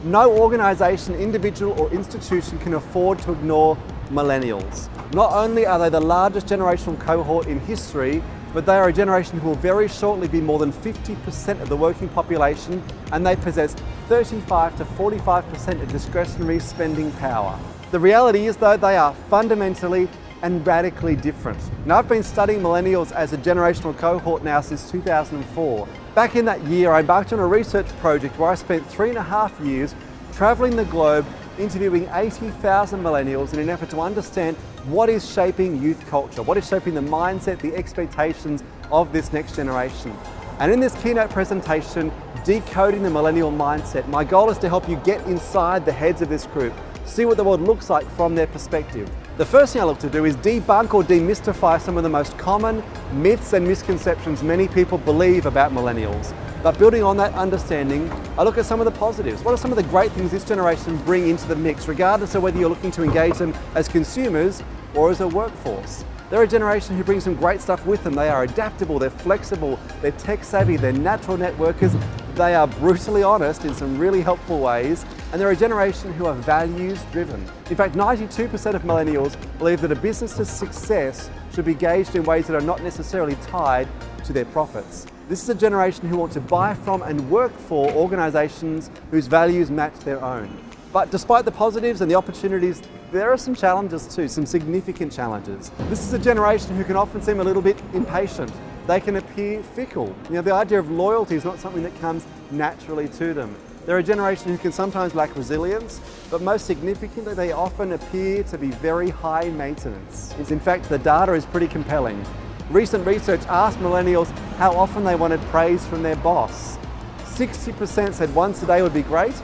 No organization, individual or institution can afford to ignore millennials. Not only are they the largest generational cohort in history, but they are a generation who will very shortly be more than 50% of the working population, and they possess 35 to 45% of discretionary spending power. The reality is though, they are fundamentally and radically different. Now, I've been studying millennials as a generational cohort now since 2004. Back in that year, I embarked on a research project where I spent 3.5 years traveling the globe, interviewing 80,000 millennials in an effort to understand what is shaping youth culture, what is shaping the mindset, the expectations of this next generation. And in this keynote presentation, Decoding the Millennial Mindset, my goal is to help you get inside the heads of this group, see what the world looks like from their perspective. The first thing I look to do is debunk or demystify some of the most common myths and misconceptions many people believe about millennials. But building on that understanding, I look at some of the positives. What are some of the great things this generation bring into the mix, regardless of whether you're looking to engage them as consumers or as a workforce? They're a generation who brings some great stuff with them. They are adaptable, they're flexible, they're tech savvy, they're natural networkers, they are brutally honest in some really helpful ways, and they're a generation who are values driven. In fact, 92% of millennials believe that a business's success should be gauged in ways that are not necessarily tied to their profits. This is a generation who want to buy from and work for organizations whose values match their own. But despite the positives and the opportunities, there are some challenges too, some significant challenges. This is a generation who can often seem a little bit impatient. They can appear fickle. The idea of loyalty is not something that comes naturally to them. They're a generation who can sometimes lack resilience, but most significantly, they often appear to be very high maintenance. In fact, the data is pretty compelling. Recent research asked millennials how often they wanted praise from their boss. 60% said once a day would be great,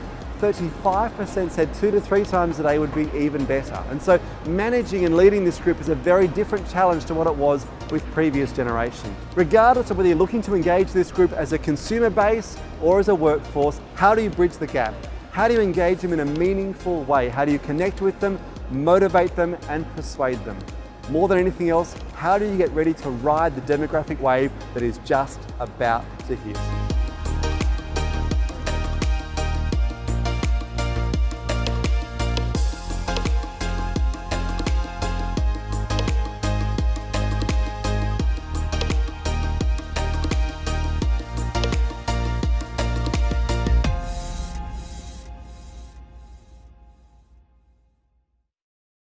35% said 2 to 3 times a day would be even better. And so managing and leading this group is a very different challenge to what it was with previous generations. Regardless of whether you're looking to engage this group as a consumer base or as a workforce, how do you bridge the gap? How do you engage them in a meaningful way? How do you connect with them, motivate them, and persuade them? More than anything else, how do you get ready to ride the demographic wave that is just about to hit?